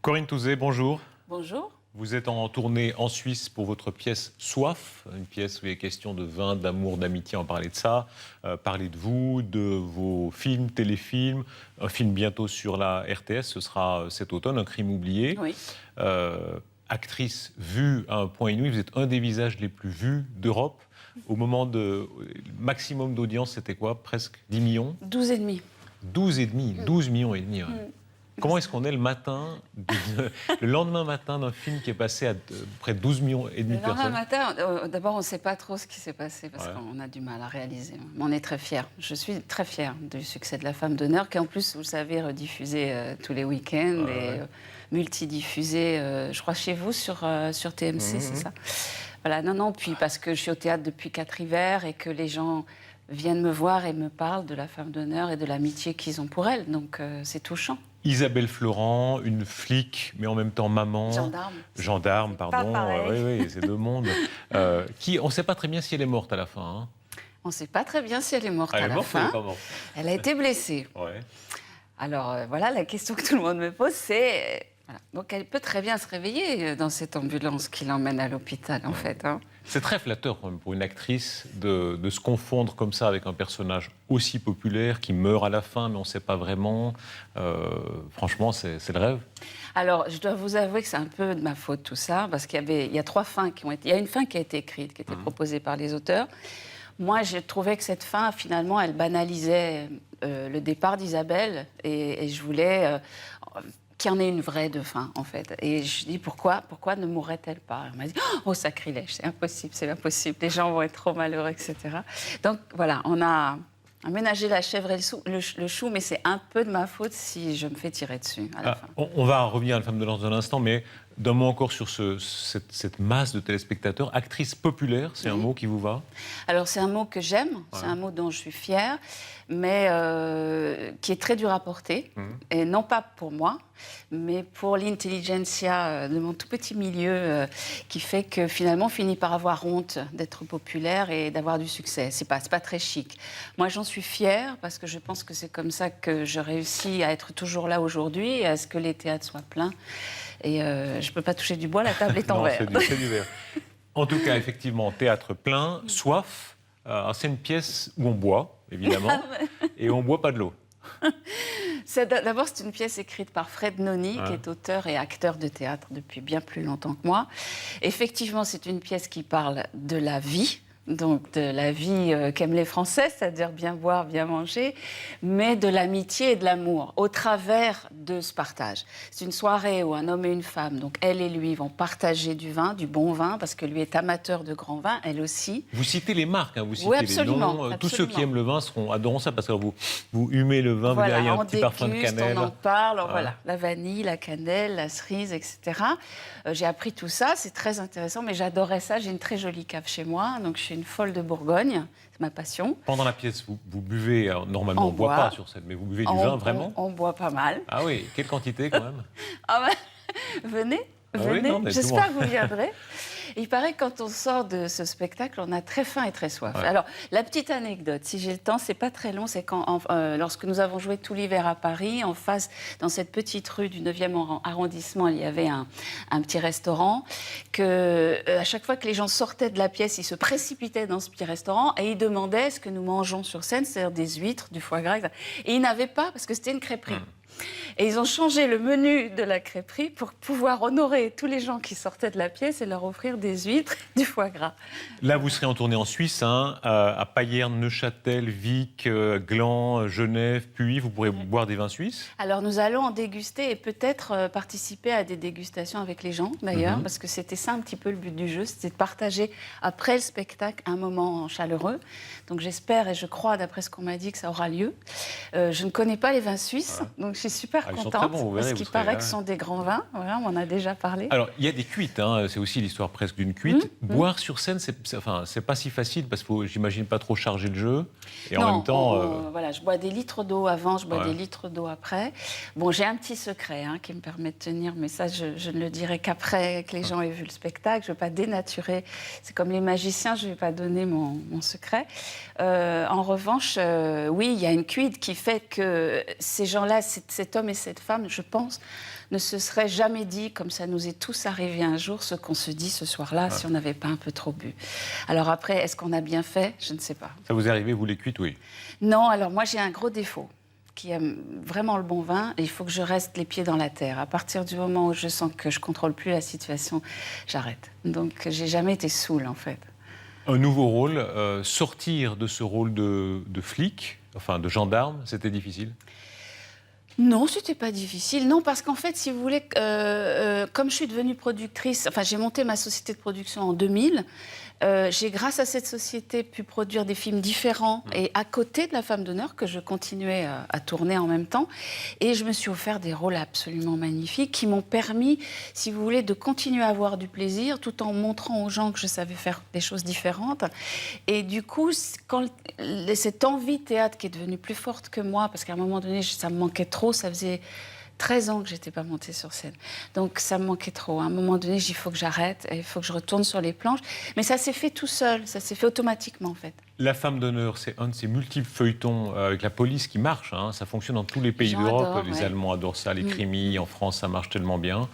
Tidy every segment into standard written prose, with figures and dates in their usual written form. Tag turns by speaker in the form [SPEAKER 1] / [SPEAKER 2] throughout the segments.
[SPEAKER 1] Corinne Touzé, bonjour.
[SPEAKER 2] Bonjour.
[SPEAKER 1] Vous êtes en tournée en Suisse pour votre pièce Soif, une pièce où il est question de vin, d'amour, d'amitié, on parlait de ça. Parler de vous, de vos films, téléfilms, un film bientôt sur la RTS, ce sera cet automne, Un crime oublié.
[SPEAKER 2] Oui.
[SPEAKER 1] Actrice vue à un point inouï, vous êtes un des visages les plus vus d'Europe. Au moment de maximum d'audience, c'était quoi? Presque 10 millions?
[SPEAKER 2] 12 et demi.
[SPEAKER 1] 12 et demi, 12 millions et demi. Ouais. Comment est-ce qu'on est le matin, le lendemain matin d'un film qui est passé à près de 12 millions et demi de personnes?
[SPEAKER 2] Le lendemain matin, d'abord, on ne sait pas trop ce qui s'est passé parce qu'on a du mal à réaliser. Mais on est très fiers. Je suis très fière du succès de La Femme d'honneur, qui en plus, vous le savez, rediffusé tous les week-ends et multidiffusé, je crois, chez vous sur TMC, c'est ça? Voilà, non, puis parce que je suis au théâtre depuis 4 hivers et que les gens viennent me voir et me parlent de La Femme d'honneur et de l'amitié qu'ils ont pour elle. Donc, c'est touchant.
[SPEAKER 1] Isabelle Florent, une flic, mais en même temps maman. Gendarme, pardon. Oui, c'est deux mondes. On ne sait pas très bien si elle est morte à la fin. Hein.
[SPEAKER 2] On ne sait pas très bien si elle est morte à la fin.
[SPEAKER 1] Elle est morte ou elle n'est pas morte?
[SPEAKER 2] Elle a été blessée.
[SPEAKER 1] Ouais.
[SPEAKER 2] Alors, voilà, la question que tout le monde me pose, c'est... Voilà. Donc, elle peut très bien se réveiller dans cette ambulance qui l'emmène à l'hôpital, en fait. Hein.
[SPEAKER 1] C'est très flatteur quand même pour une actrice de se confondre comme ça avec un personnage aussi populaire qui meurt à la fin, mais on ne sait pas vraiment. Franchement, c'est le rêve.
[SPEAKER 2] Alors, je dois vous avouer que c'est un peu de ma faute tout ça, parce qu'il y a 3 fins qui ont été... Il y a une fin qui a été écrite, qui a été proposée par les auteurs. Moi, j'ai trouvé que cette fin, finalement, elle banalisait le départ d'Isabelle, et je voulais... qu'il y en ait une vraie de fin, en fait. Et je dis, pourquoi ne mourrait-elle pas? On m'a dit, oh, sacrilège, c'est impossible, les gens vont être trop malheureux, etc. Donc, voilà, on a aménagé la chèvre et le chou, mais c'est un peu de ma faute si je me fais tirer dessus à la fin.
[SPEAKER 1] On va revenir à La Femme d'honneur dans un instant, mais d'un mot encore sur cette masse de téléspectateurs. Actrice populaire, c'est un mot qui vous va? Alors,
[SPEAKER 2] c'est un mot que j'aime, c'est un mot dont je suis fière, mais qui est très dur à porter, et non pas pour moi, mais pour l'intelligentsia de mon tout petit milieu, qui fait que finalement on finit par avoir honte d'être populaire et d'avoir du succès. C'est pas très chic. Moi, j'en suis fière parce que je pense que c'est comme ça que je réussis à être toujours là aujourd'hui et à ce que les théâtres soient pleins. Et je peux pas toucher du bois, la table est en verre.
[SPEAKER 1] C'est du verre. En tout cas, effectivement, théâtre plein, Soif. C'est une pièce où on boit, évidemment, et on ne boit pas de l'eau.
[SPEAKER 2] D'abord, c'est une pièce écrite par Fred Noni, qui est auteur et acteur de théâtre depuis bien plus longtemps que moi. Effectivement, c'est une pièce qui parle de la vie, donc de la vie qu'aiment les Français, c'est-à-dire bien boire, bien manger, mais de l'amitié et de l'amour, au travers de ce partage. C'est une soirée où un homme et une femme, donc elle et lui, vont partager du vin, du bon vin, parce que lui est amateur de grand vin, elle aussi.
[SPEAKER 1] Vous citez les marques, hein, vous citez les noms. Tous ceux qui aiment le vin adoreront ça, parce que vous humez le vin,
[SPEAKER 2] voilà,
[SPEAKER 1] il y a un petit parfum de cannelle.
[SPEAKER 2] On en parle, voilà, la vanille, la cannelle, la cerise, etc. J'ai appris tout ça, c'est très intéressant, mais j'adorais ça. J'ai une très jolie cave chez moi, donc je suis une folle de Bourgogne, c'est ma passion.
[SPEAKER 1] Pendant la pièce, vous buvez, normalement on ne boit pas sur scène, mais vous buvez du vin vraiment?
[SPEAKER 2] On boit pas mal.
[SPEAKER 1] Ah oui, quelle quantité quand même?
[SPEAKER 2] Venez,
[SPEAKER 1] oui,
[SPEAKER 2] j'espère que vous viendrez. Il paraît que quand on sort de ce spectacle, on a très faim et très soif. Ouais. Alors, la petite anecdote, si j'ai le temps, c'est pas très long, c'est quand, lorsque nous avons joué tout l'hiver à Paris, en face, dans cette petite rue du 9e arrondissement, il y avait un petit restaurant, à chaque fois que les gens sortaient de la pièce, ils se précipitaient dans ce petit restaurant et ils demandaient ce que nous mangeons sur scène, c'est-à-dire des huîtres, du foie gras, etc. Et ils n'avaient pas, parce que c'était une crêperie. Et ils ont changé le menu de la crêperie pour pouvoir honorer tous les gens qui sortaient de la pièce et leur offrir des huîtres, du foie gras.
[SPEAKER 1] Là, vous serez en tournée en Suisse, hein, à Payerne, Neuchâtel, Vic, Gland, Genève, Puy. Vous pourrez boire des vins suisses? Alors, nous allons en déguster et peut-être participer à des dégustations avec les gens, d'ailleurs, parce que c'était ça un petit peu le but du jeu, c'était de partager, après le spectacle, un moment chaleureux. Donc, j'espère et je crois, d'après ce qu'on m'a dit, que ça aura lieu. Je ne connais pas les vins suisses, donc je suis super contente, parce qu'il paraît que ce sont des grands vins. Voilà, on en a déjà parlé. Alors, il y a des cuites, hein, c'est aussi l'histoire presque d'une cuite. Boire sur scène, c'est pas si facile, parce qu'il faut, j'imagine, pas trop charger le jeu. Et en même temps...
[SPEAKER 2] Voilà, je bois des litres d'eau avant, je bois des litres d'eau après. Bon, j'ai un petit secret qui me permet de tenir, mais ça, je ne le dirai qu'après que les gens aient vu le spectacle. Je ne veux pas dénaturer. C'est comme les magiciens, je ne vais pas donner mon secret. En revanche, oui, il y a une cuite qui fait que ces gens-là, c'est cet homme et cette femme, je pense, ne se seraient jamais dit, comme ça nous est tous arrivé un jour, ce qu'on se dit ce soir-là, si on n'avait pas un peu trop bu. Alors après, est-ce qu'on a bien fait? Je ne sais pas.
[SPEAKER 1] Ça vous est arrivé, vous les cuites, oui?
[SPEAKER 2] Non, alors moi j'ai un gros défaut, qui aime vraiment le bon vin, et il faut que je reste les pieds dans la terre. À partir du moment où je sens que je ne contrôle plus la situation, j'arrête. Donc j'ai jamais été saoule, en fait.
[SPEAKER 1] Un nouveau rôle, sortir de ce rôle de flic, enfin de gendarme, c'était difficile?
[SPEAKER 2] Non, c'était pas difficile. Non, parce qu'en fait, si vous voulez, comme je suis devenue productrice, enfin, j'ai monté ma société de production en 2000. J'ai, grâce à cette société, pu produire des films différents et à côté de La Femme d'honneur, que je continuais à tourner en même temps. Et je me suis offert des rôles absolument magnifiques qui m'ont permis, si vous voulez, de continuer à avoir du plaisir tout en montrant aux gens que je savais faire des choses différentes. Et du coup, quand cette envie de théâtre qui est devenue plus forte que moi, parce qu'à un moment donné, ça me manquait trop, ça faisait 13 ans que je n'étais pas montée sur scène. Donc ça me manquait trop. À un moment donné, il faut que j'arrête, il faut que je retourne sur les planches. Mais ça s'est fait tout seul, ça s'est fait automatiquement en fait.
[SPEAKER 1] La Femme d'honneur, c'est un de ces multiples feuilletons avec la police qui marche. Hein. Ça fonctionne dans tous les pays d'Europe. Les Allemands adorent ça, les crimis. En France, ça marche tellement bien.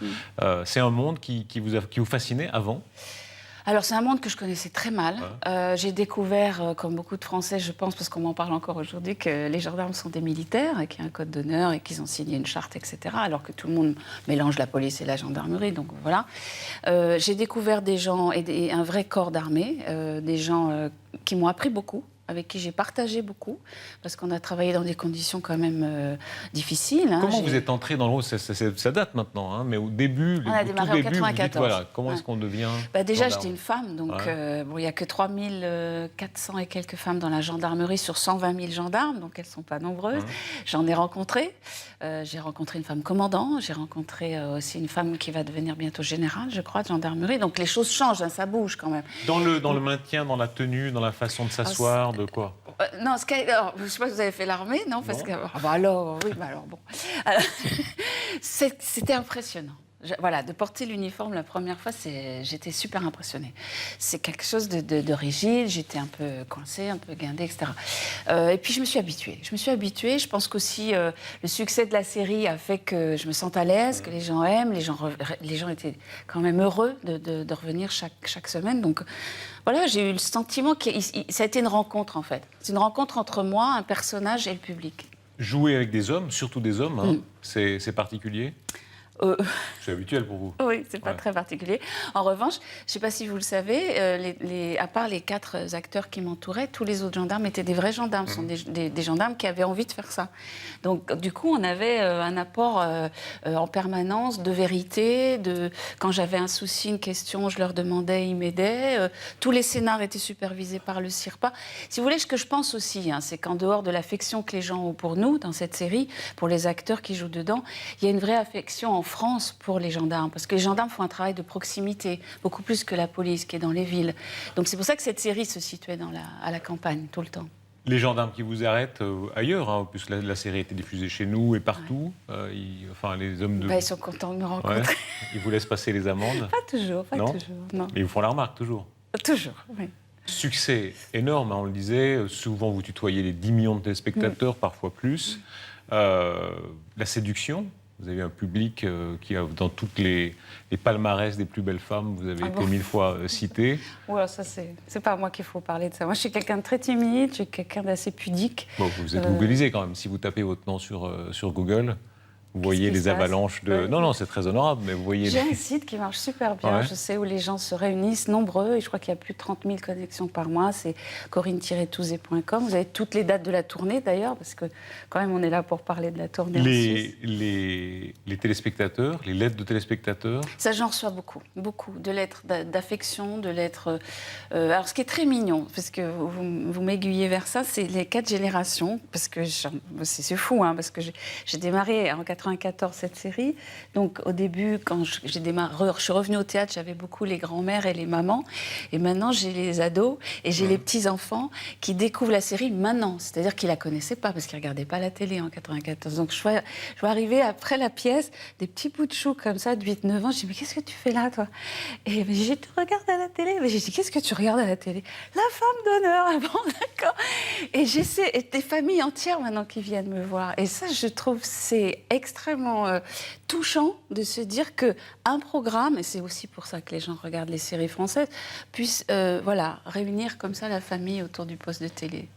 [SPEAKER 1] C'est un monde qui vous fascinait avant?
[SPEAKER 2] Alors, c'est un monde que je connaissais très mal. J'ai découvert, comme beaucoup de Français, je pense, parce qu'on m'en parle encore aujourd'hui, que les gendarmes sont des militaires et qu'il y a un code d'honneur et qu'ils ont signé une charte, etc. Alors que tout le monde mélange la police et la gendarmerie. Donc, voilà. J'ai découvert des gens et un vrai corps d'armée, des gens qui m'ont appris beaucoup, avec qui j'ai partagé beaucoup, parce qu'on a travaillé dans des conditions quand même difficiles. Hein.
[SPEAKER 1] Comment vous êtes entré dans le rôle? Ça date maintenant, hein, mais au début,
[SPEAKER 2] on a démarré en 94.
[SPEAKER 1] Voilà, comment est-ce qu'on devient
[SPEAKER 2] déjà, j'étais une femme, donc il n'y a que 3400 et quelques femmes dans la gendarmerie sur 120 000 gendarmes, donc elles ne sont pas nombreuses. J'en ai rencontré. J'ai rencontré une femme commandant, j'ai rencontré aussi une femme qui va devenir bientôt générale, je crois, de gendarmerie. Donc les choses changent, hein, ça bouge quand même.
[SPEAKER 1] Dans le maintien, dans la tenue, dans la façon de s'asseoir, de quoi?
[SPEAKER 2] Non, alors, je ne sais pas si vous avez fait l'armée, non, parce que alors bon. C'était impressionnant. Voilà, de porter l'uniforme la première fois, j'étais super impressionnée. C'est quelque chose de rigide, j'étais un peu coincée, un peu guindée, etc. Et puis je me suis habituée. Je pense qu'aussi le succès de la série a fait que je me sente à l'aise, que les gens aiment, les gens étaient quand même heureux de revenir chaque semaine. Donc voilà, j'ai eu le sentiment que ça a été une rencontre en fait. C'est une rencontre entre moi, un personnage et le public.
[SPEAKER 1] Jouer avec des hommes, surtout des hommes, hein, c'est particulier? C'est habituel pour vous?
[SPEAKER 2] Oui, c'est pas très particulier. En revanche, je ne sais pas si vous le savez, à part les 4 acteurs qui m'entouraient, tous les autres gendarmes étaient des vrais gendarmes. Ce sont des gendarmes qui avaient envie de faire ça. Donc, du coup, on avait un apport en permanence de vérité. Quand j'avais un souci, une question, je leur demandais, ils m'aidaient. Tous les scénars étaient supervisés par le CIRPA. Si vous voulez, ce que je pense aussi, hein, c'est qu'en dehors de l'affection que les gens ont pour nous, dans cette série, pour les acteurs qui jouent dedans, il y a une vraie affection en France pour les gendarmes, parce que les gendarmes font un travail de proximité, beaucoup plus que la police qui est dans les villes. Donc c'est pour ça que cette série se situait à la campagne, tout le temps.
[SPEAKER 1] Les gendarmes qui vous arrêtent ailleurs, hein, puisque la série a été diffusée chez nous et partout, les hommes de...
[SPEAKER 2] ils sont contents de me rencontrer.
[SPEAKER 1] Ils vous laissent passer les amendes?
[SPEAKER 2] Pas toujours. Non.
[SPEAKER 1] Mais ils vous font la remarque, toujours?
[SPEAKER 2] Toujours, oui.
[SPEAKER 1] Succès énorme, hein, on le disait, souvent vous tutoyez les 10 millions de téléspectateurs, parfois plus. La séduction, vous avez un public qui a, dans toutes les palmarès des plus belles femmes, vous avez été 1000 fois cité.
[SPEAKER 2] Ouais, ça c'est pas à moi qu'il faut parler de ça. Moi je suis quelqu'un de très timide, je suis quelqu'un d'assez pudique.
[SPEAKER 1] Bon, vous êtes googlisé quand même, si vous tapez votre nom sur Google. Vous voyez les avalanches de... Non, c'est très honorable, mais vous voyez...
[SPEAKER 2] J'ai un site qui marche super bien, je sais, où les gens se réunissent nombreux, et je crois qu'il y a plus de 30 000 connexions par mois, c'est corinne-touzé.com. Vous avez toutes les dates de la tournée, d'ailleurs, parce que quand même, on est là pour parler de la tournée en Suisse.
[SPEAKER 1] Les téléspectateurs, les lettres de téléspectateurs?
[SPEAKER 2] Ça, j'en reçois beaucoup, de lettres d'affection, de lettres... alors, ce qui est très mignon, parce que vous m'aiguillez vers ça, c'est les 4 générations, parce que c'est fou, hein, parce que j'ai démarré en 90. 94 cette série. Donc au début, quand j'ai démarré, je suis revenue au théâtre, j'avais beaucoup les grands-mères et les mamans. Et maintenant, j'ai les ados et j'ai les petits-enfants qui découvrent la série maintenant. C'est-à-dire qu'ils ne la connaissaient pas parce qu'ils ne regardaient pas la télé en 94. Donc je vois arriver après la pièce des petits bouts de chou comme ça de 8-9 ans. Je dis, mais qu'est-ce que tu fais là, toi? Et j'ai dit, tu regardes à la télé? Mais j'ai dit, qu'est-ce que tu regardes à la télé? La femme d'honneur. Ah bon, d'accord. Et j'essaie, et des familles entières maintenant qui viennent me voir. Et ça, je trouve, c'est extrêmement touchant de se dire qu'un programme, et c'est aussi pour ça que les gens regardent les séries françaises, puisse réunir comme ça la famille autour du poste de télé.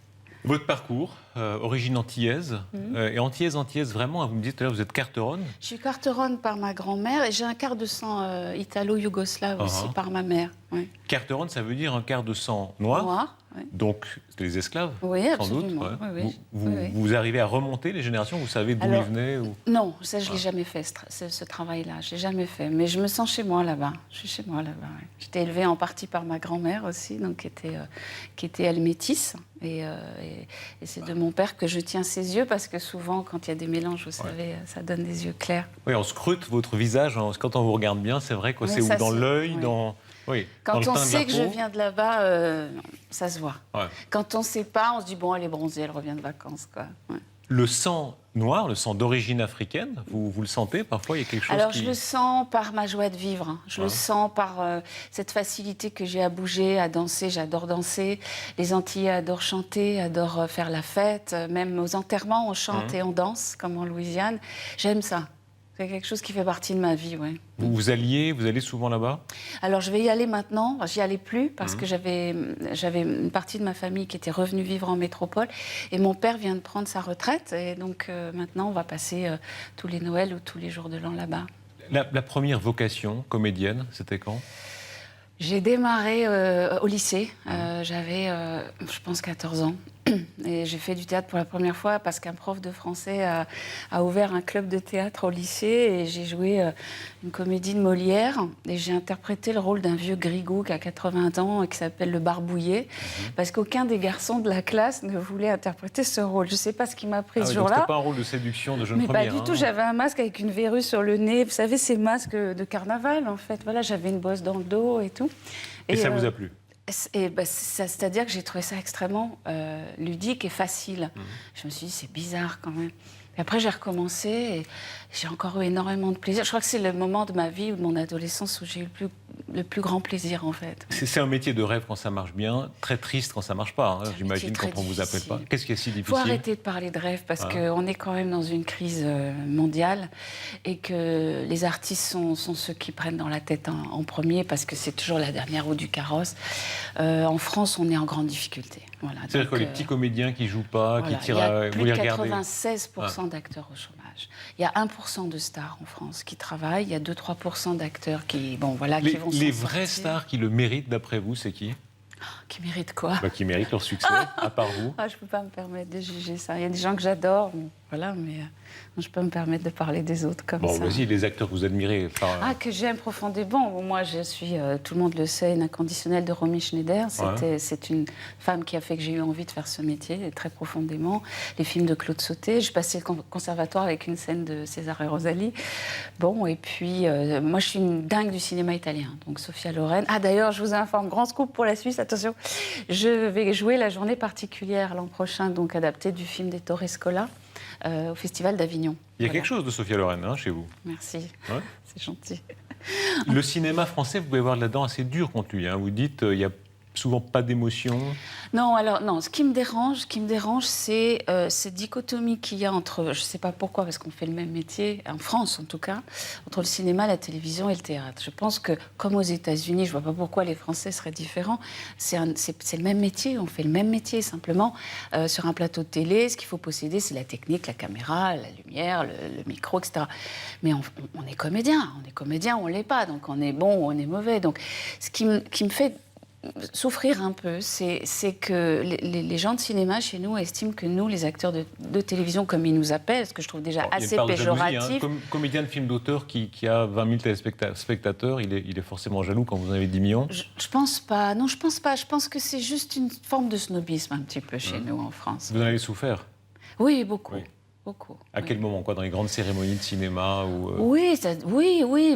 [SPEAKER 1] Votre parcours, origine antillaise, et antillaise vraiment, vous me dites tout à l'heure, vous êtes carteronne?
[SPEAKER 2] Je suis carteronne par ma grand-mère et j'ai un quart de sang italo-yougoslave aussi par ma mère. Oui.
[SPEAKER 1] Carteronne, ça veut dire un quart de sang noir.
[SPEAKER 2] Oui.
[SPEAKER 1] Donc, c'était les esclaves,
[SPEAKER 2] oui,
[SPEAKER 1] sans doute.
[SPEAKER 2] Oui.
[SPEAKER 1] Vous arrivez à remonter les générations? Vous savez d'où ils venaient
[SPEAKER 2] Non, ça, je ne l'ai jamais fait, ce travail-là. Je ne l'ai jamais fait. Mais je me sens chez moi là-bas. Je suis chez moi là-bas. Oui. J'étais élevée en partie par ma grand-mère aussi, donc, qui était elle métisse. Et c'est de mon père que je tiens ses yeux, parce que souvent, quand il y a des mélanges, vous savez, ça donne des yeux clairs.
[SPEAKER 1] Oui, on scrute votre visage. Quand on vous regarde bien, c'est vrai que c'est dans l'œil, dans... Oui,
[SPEAKER 2] quand on sait que je viens de là-bas, ça se voit. Ouais. Quand on ne sait pas, on se dit, bon, elle est bronzée, elle revient de vacances, quoi. Ouais.
[SPEAKER 1] Le sang noir, le sang d'origine africaine, vous le sentez parfois? Il y a quelque chose
[SPEAKER 2] je le sens par ma joie de vivre. Je le sens par cette facilité que j'ai à bouger, à danser. J'adore danser. Les Antillais adorent chanter, adorent faire la fête. Même aux enterrements, on chante et on danse, comme en Louisiane. J'aime ça. C'est quelque chose qui fait partie de ma vie, oui.
[SPEAKER 1] Vous allez souvent là-bas?
[SPEAKER 2] Alors, je vais y aller maintenant. J'y allais plus parce que j'avais une partie de ma famille qui était revenue vivre en métropole. Et mon père vient de prendre sa retraite. Et donc, maintenant, on va passer tous les Noëls ou tous les jours de l'an là-bas.
[SPEAKER 1] La première vocation comédienne, c'était quand?
[SPEAKER 2] J'ai démarré au lycée. J'avais, je pense, 14 ans. Et j'ai fait du théâtre pour la première fois parce qu'un prof de français a ouvert un club de théâtre au lycée et j'ai joué une comédie de Molière et j'ai interprété le rôle d'un vieux grigou qui a 80 ans et qui s'appelle le Barbouillé parce qu'aucun des garçons de la classe ne voulait interpréter ce rôle. Je ne sais pas ce qui m'a pris ce jour-là.
[SPEAKER 1] C'était pas un rôle de séduction de jeune première.
[SPEAKER 2] Mais pas du tout, j'avais un masque avec une verrue sur le nez. Vous savez, ces masques de carnaval en fait. Voilà, j'avais une bosse dans le dos et tout.
[SPEAKER 1] Et ça vous a plu?
[SPEAKER 2] C'est-à-dire que j'ai trouvé ça extrêmement ludique et facile. Je me suis dit, c'est bizarre quand même. Et après, j'ai recommencé et j'ai encore eu énormément de plaisir. Je crois que c'est le moment de ma vie ou de mon adolescence où j'ai eu le plus grand plaisir, en fait.
[SPEAKER 1] C'est un métier de rêve quand ça marche bien, très triste quand ça marche pas, j'imagine, quand on vous appelle pas. Qu'est-ce qui est si difficile?
[SPEAKER 2] Il faut arrêter de parler de rêve parce qu'on est quand même dans une crise mondiale et que les artistes sont ceux qui prennent dans la tête en premier parce que c'est toujours la dernière roue du carrosse. En France, on est en grande difficulté. Voilà.
[SPEAKER 1] C'est-à-dire que les petits comédiens qui jouent pas, qui tirent à...
[SPEAKER 2] Vous les regardez. Il y a plus de 96% d'acteurs au chômage. Il y a 1% de stars en France qui travaillent. Il y a 2-3% d'acteurs qui, qui vont s'en sortir.
[SPEAKER 1] Les vraies stars qui le méritent, d'après vous, c'est qui?
[SPEAKER 2] Qui méritent quoi?
[SPEAKER 1] Qui méritent leur succès, à part vous.
[SPEAKER 2] Je ne peux pas me permettre de juger ça. Il y a des gens que j'adore, mais je peux me permettre de parler des autres comme ça.
[SPEAKER 1] Vas-y, les acteurs que vous admirez.
[SPEAKER 2] Que j'aime profondément. Moi, je suis, tout le monde le sait, une inconditionnelle de Romy Schneider. C'est une femme qui a fait que j'ai eu envie de faire ce métier, très profondément. Les films de Claude Sautet. Je passais le conservatoire avec une scène de César et Rosalie. Et puis, moi, je suis une dingue du cinéma italien. Donc, Sophia Loren. D'ailleurs, je vous informe, grand scoop pour la Suisse, attention. Je vais jouer La journée particulière l'an prochain, donc adaptée du film d'Ettore Scola. Au Festival d'Avignon.
[SPEAKER 1] Il y a quelque chose de Sophia Loren chez vous.
[SPEAKER 2] Merci, c'est gentil.
[SPEAKER 1] Le cinéma français, vous pouvez avoir là-dedans assez dur contre lui. Vous dites il y a souvent pas d'émotion.
[SPEAKER 2] Non, ce qui me dérange, c'est cette dichotomie qu'il y a entre, je ne sais pas pourquoi, parce qu'on fait le même métier, en France en tout cas, entre le cinéma, la télévision et le théâtre. Je pense que, comme aux États-Unis, je ne vois pas pourquoi les Français seraient différents, c'est le même métier, on fait le même métier, simplement. Sur un plateau de télé, ce qu'il faut posséder, c'est la technique, la caméra, la lumière, le micro, etc. Mais on est comédien, on ne l'est pas, donc on est bon ou on est mauvais. Donc, ce qui me fait souffrir un peu, c'est que les gens de cinéma chez nous estiment que nous, les acteurs de télévision, comme ils nous appellent, ce que je trouve déjà assez péjoratif.
[SPEAKER 1] Comédien de film d'auteur qui a 20 000 téléspectateurs, il est forcément jaloux quand vous en avez 10 millions.
[SPEAKER 2] Je pense pas. Non, je pense pas. Je pense que c'est juste une forme de snobisme un petit peu chez nous en France.
[SPEAKER 1] Vous en avez souffert?
[SPEAKER 2] Oui, beaucoup. beaucoup.
[SPEAKER 1] À quel moment, quoi, dans les grandes cérémonies de cinéma ou
[SPEAKER 2] Oui,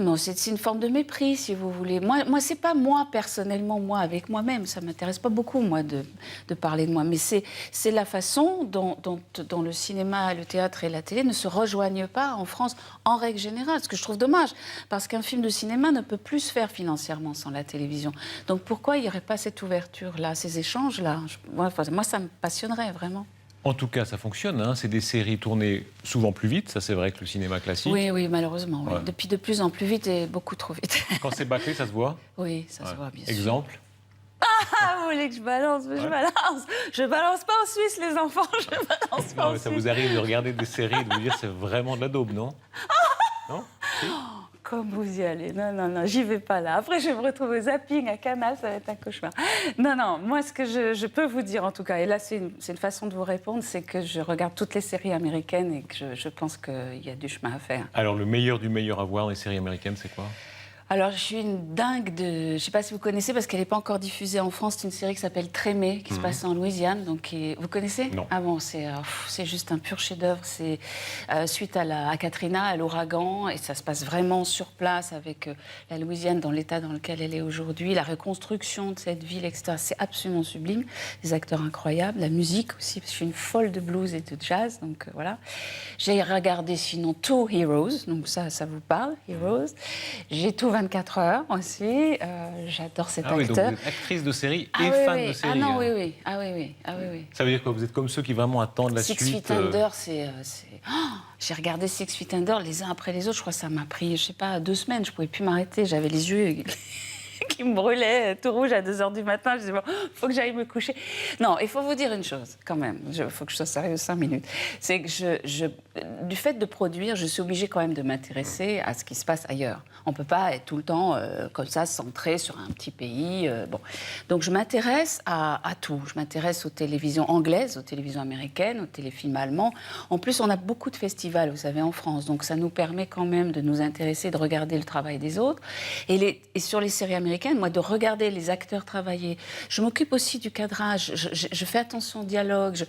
[SPEAKER 2] mais c'est une forme de mépris, si vous voulez. Moi c'est pas moi, personnellement, moi, avec moi-même. Ça m'intéresse pas beaucoup, moi, de parler de moi. Mais c'est la façon dont le cinéma, le théâtre et la télé ne se rejoignent pas en France, en règle générale. Ce que je trouve dommage, parce qu'un film de cinéma ne peut plus se faire financièrement sans la télévision. Donc pourquoi il n'y aurait pas cette ouverture-là, ces échanges-là? Moi, ça me passionnerait, vraiment.
[SPEAKER 1] En tout cas, ça fonctionne. Hein. C'est des séries tournées souvent plus vite. Ça, c'est vrai que le cinéma classique.
[SPEAKER 2] Oui, malheureusement. Oui.
[SPEAKER 1] Ouais.
[SPEAKER 2] Depuis de plus en plus vite et beaucoup trop vite.
[SPEAKER 1] Quand c'est bâclé, ça se voit?
[SPEAKER 2] Oui, ça se voit, bien sûr.
[SPEAKER 1] Exemple?
[SPEAKER 2] Ah, vous voulez que je balance? Je balance. Je balance pas en Suisse, les enfants. Je balance pas en Suisse.
[SPEAKER 1] Ça vous arrive de regarder des séries et de vous dire c'est vraiment de la daube, non? Non? Si?
[SPEAKER 2] Comme vous y allez. Non, j'y vais pas là. Après, je vais me retrouver au zapping à Canal, ça va être un cauchemar. Non, moi, ce que je peux vous dire, en tout cas, et là, c'est une façon de vous répondre, c'est que je regarde toutes les séries américaines et que je pense qu'il y a du chemin à faire.
[SPEAKER 1] Alors, le meilleur du meilleur à voir dans les séries américaines, c'est quoi?
[SPEAKER 2] Alors, je suis une dingue de... Je ne sais pas si vous connaissez, parce qu'elle n'est pas encore diffusée en France. C'est une série qui s'appelle Trémé, qui se passe en Louisiane. Donc, vous connaissez?
[SPEAKER 1] Non.
[SPEAKER 2] Ah bon, c'est juste un pur chef-d'œuvre. C'est suite à Katrina, à l'ouragan. Et ça se passe vraiment sur place avec la Louisiane dans l'état dans lequel elle est aujourd'hui. La reconstruction de cette ville, etc. C'est absolument sublime. Des acteurs incroyables. La musique aussi, parce que je suis une folle de blues et de jazz. Donc, voilà. J'ai regardé sinon Two Heroes. Donc, ça vous parle, Heroes. J'ai tout 24 heures aussi. J'adore cet acteur.
[SPEAKER 1] Oui, donc vous êtes actrice de série et fan de série.
[SPEAKER 2] Ah non,
[SPEAKER 1] hein.
[SPEAKER 2] oui. Ah oui.
[SPEAKER 1] Ça veut dire quoi? Vous êtes comme ceux qui vraiment attendent la
[SPEAKER 2] Six
[SPEAKER 1] suite?
[SPEAKER 2] Feet Under, c'est... j'ai regardé Six Feet Under les uns après les autres. Je crois que ça m'a pris, je sais pas, 2 semaines. Je pouvais plus m'arrêter. J'avais les yeux qui me brûlaient tout rouge à 2 heures du matin. Je disais, bon, faut que j'aille me coucher. Non, il faut vous dire une chose, quand même. Il faut que je sois sérieuse 5 minutes. C'est que du fait de produire, je suis obligée quand même de m'intéresser à ce qui se passe ailleurs. On ne peut pas être tout le temps comme ça, centré sur un petit pays. Bon. Donc je m'intéresse à tout. Je m'intéresse aux télévisions anglaises, aux télévisions américaines, aux téléfilms allemands. En plus, on a beaucoup de festivals, vous savez, en France. Donc ça nous permet quand même de nous intéresser, de regarder le travail des autres. Et sur les séries américaines, moi, de regarder les acteurs travailler. Je m'occupe aussi du cadrage. Je fais attention au dialogue.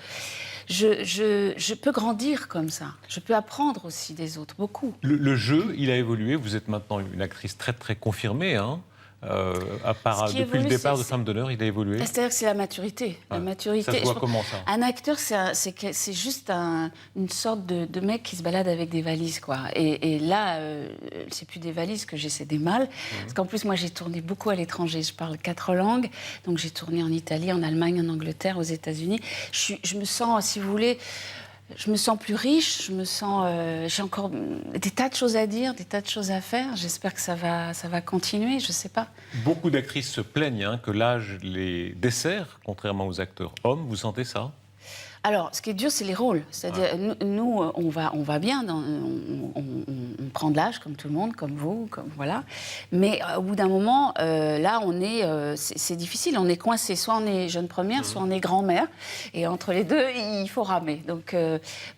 [SPEAKER 2] Je peux grandir comme ça. Je peux apprendre aussi des autres, beaucoup.
[SPEAKER 1] Le jeu, il a évolué. Vous êtes maintenant une actrice très, très confirmée, hein. Depuis le départ de Femme d'honneur, il a évolué.
[SPEAKER 2] C'est-à-dire que c'est la maturité. La maturité.
[SPEAKER 1] Ça se voit comment, ça? Un
[SPEAKER 2] acteur, c'est juste une sorte de mec qui se balade avec des valises, quoi. Et là, c'est plus des valises que j'ai, c'est des malles. Parce qu'en plus, moi, j'ai tourné beaucoup à l'étranger. Je parle 4 langues. Donc, j'ai tourné en Italie, en Allemagne, en Angleterre, aux États-Unis. Je me sens, si vous voulez... Je me sens plus riche, j'ai encore des tas de choses à dire, des tas de choses à faire. J'espère que ça va continuer, je ne sais pas.
[SPEAKER 1] Beaucoup d'actrices se plaignent que l'âge les dessert, contrairement aux acteurs hommes. Vous sentez ça?
[SPEAKER 2] Alors, ce qui est dur, c'est les rôles. C'est-à-dire, nous, on va bien, on prend de l'âge, comme tout le monde, comme vous, voilà. Mais au bout d'un moment, là, c'est difficile. On est coincé. Soit on est jeune première, soit on est grand-mère. Et entre les deux, il faut ramer. Donc,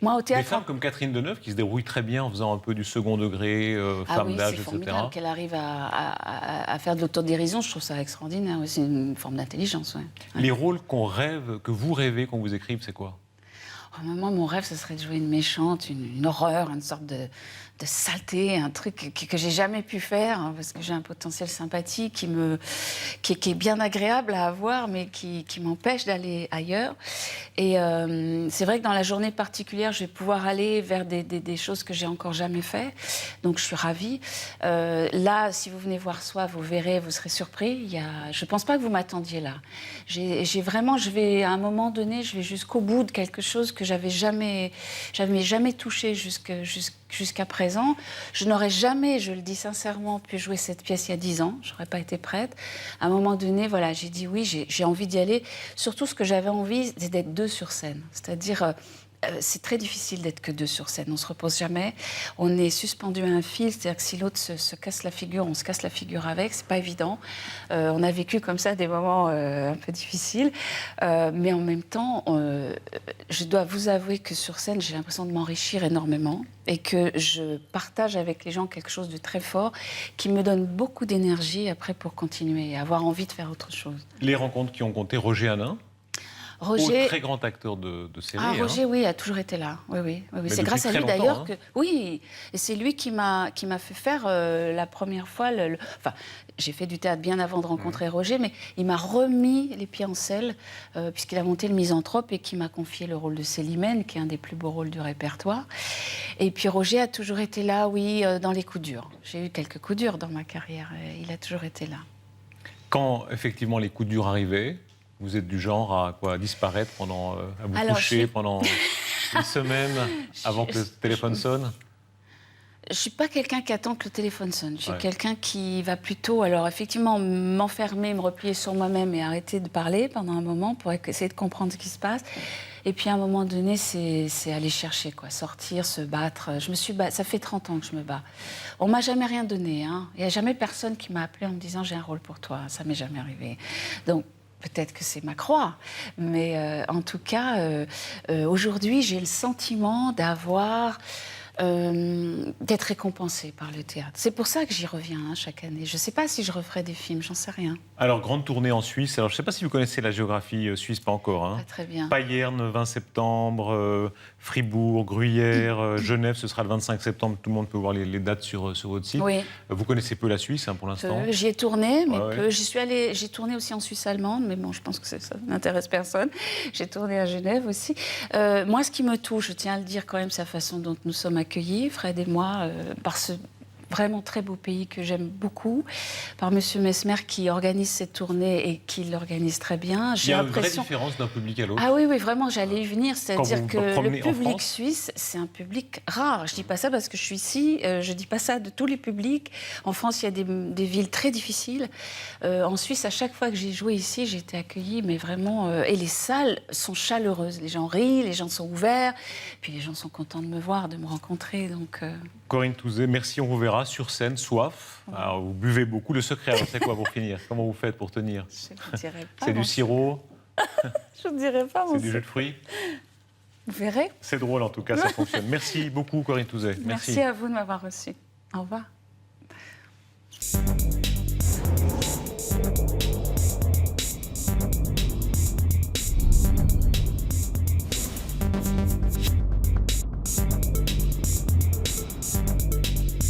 [SPEAKER 2] moi, au théâtre...
[SPEAKER 1] Des femmes comme Catherine Deneuve, qui se débrouillent très bien en faisant un peu du second degré, femme d'âge, etc.
[SPEAKER 2] C'est formidable qu'elle arrive à faire de l'autodérision. Je trouve ça extraordinaire. C'est une forme d'intelligence, ouais.
[SPEAKER 1] Les rôles qu'on rêve, que vous rêvez qu'on vous écrive, c'est quoi?
[SPEAKER 2] Moi, mon rêve, ce serait de jouer une méchante, une horreur, une sorte de saleté, un truc que j'ai jamais pu faire, hein, parce que j'ai un potentiel sympathique qui est bien agréable à avoir, mais qui m'empêche d'aller ailleurs. Et c'est vrai que dans la journée particulière, je vais pouvoir aller vers des choses que j'ai encore jamais fait. Donc, je suis ravie. Là, si vous venez voir Soif, vous verrez, vous serez surpris. Je pense pas que vous m'attendiez là. À un moment donné, je vais jusqu'au bout de quelque chose que j'avais jamais touché jusqu'à présent. Je n'aurais jamais, je le dis sincèrement, pu jouer cette pièce il y a 10 ans. Je n'aurais pas été prête. À un moment donné, voilà, j'ai dit oui, j'ai envie d'y aller. Surtout, ce que j'avais envie, c'est d'être 2 sur scène. C'est-à-dire... c'est très difficile d'être que 2 sur scène. On ne se repose jamais. On est suspendu à un fil. C'est-à-dire que si l'autre se casse la figure, on se casse la figure avec. Ce n'est pas évident. On a vécu comme ça des moments un peu difficiles. Mais en même temps, je dois vous avouer que sur scène, j'ai l'impression de m'enrichir énormément et que je partage avec les gens quelque chose de très fort qui me donne beaucoup d'énergie après pour continuer et avoir envie de faire autre chose.
[SPEAKER 1] Les rencontres qui ont compté, Roger Hanin?
[SPEAKER 2] Roger,
[SPEAKER 1] très grand acteur de série.
[SPEAKER 2] Roger, oui, a toujours été là. Oui. C'est grâce à lui d'ailleurs que... Oui, et c'est lui qui m'a fait faire la première fois... Enfin, j'ai fait du théâtre bien avant de rencontrer Roger, mais il m'a remis les pieds en selle, puisqu'il a monté Le Misanthrope et qui m'a confié le rôle de Célimène, qui est un des plus beaux rôles du répertoire. Et puis Roger a toujours été là, oui, dans les coups durs. J'ai eu quelques coups durs dans ma carrière, et il a toujours été là.
[SPEAKER 1] Quand, effectivement, les coups durs arrivaient, vous êtes du genre à disparaître à vous coucher pendant une semaine avant que le téléphone sonne?
[SPEAKER 2] Je ne suis pas quelqu'un qui attend que le téléphone sonne. Je suis quelqu'un qui va plutôt, alors effectivement, m'enfermer, me replier sur moi-même et arrêter de parler pendant un moment pour essayer de comprendre ce qui se passe. Et puis à un moment donné, c'est aller chercher, quoi, sortir, se battre. Ça fait 30 ans que je me bats. On ne m'a jamais rien donné. Hein. Il n'y a jamais personne qui m'a appelé en me disant « j'ai un rôle pour toi ». Ça ne m'est jamais arrivé. Donc, peut-être que c'est ma croix, mais en tout cas, aujourd'hui, j'ai le sentiment d'être récompensée par le théâtre. C'est pour ça que j'y reviens chaque année. Je ne sais pas si je referai des films, j'en sais rien. Alors,
[SPEAKER 1] grande tournée en Suisse. Alors, je ne sais pas si vous connaissez la géographie suisse, pas encore. Hein.
[SPEAKER 2] Pas très bien.
[SPEAKER 1] Payerne, 20 septembre, Fribourg, Gruyère, Genève, ce sera le 25 septembre. Tout le monde peut voir les dates sur votre site.
[SPEAKER 2] Oui.
[SPEAKER 1] Vous connaissez peu la Suisse pour l'instant?
[SPEAKER 2] J'y ai tourné, mais peu. J'ai tourné aussi en Suisse allemande, mais bon, je pense que ça n'intéresse personne. J'ai tourné à Genève aussi. Moi, ce qui me touche, je tiens à le dire quand même, c'est la façon dont nous sommes accueillis, Fred et moi, par ce vraiment très beau pays que j'aime beaucoup, par Monsieur Messmer qui organise cette tournée et qui l'organise très bien.
[SPEAKER 1] Il y a une vraie différence d'un public à l'autre.
[SPEAKER 2] Ah oui, vraiment, j'allais y venir. C'est-à-dire que le public suisse, c'est un public rare. Je ne dis pas ça parce que je suis ici, je ne dis pas ça de tous les publics. En France, il y a des villes très difficiles. En Suisse, à chaque fois que j'ai joué ici, j'ai été accueillie, mais vraiment... et les salles sont chaleureuses. Les gens rient, les gens sont ouverts, puis les gens sont contents de me voir, de me rencontrer. Donc,
[SPEAKER 1] Corinne Touzé, merci, on vous verra sur scène, soif. Alors, vous buvez beaucoup. Le secret, alors, c'est quoi pour finir? Comment vous faites pour tenir?
[SPEAKER 2] Je ne dirais pas.
[SPEAKER 1] C'est du sirop?
[SPEAKER 2] Je ne dirais pas.
[SPEAKER 1] C'est du jus de fruits?
[SPEAKER 2] Vous verrez.
[SPEAKER 1] C'est drôle, en tout cas, ça fonctionne. Merci beaucoup, Corinne Touzé.
[SPEAKER 2] Merci à vous de m'avoir reçu. Au revoir.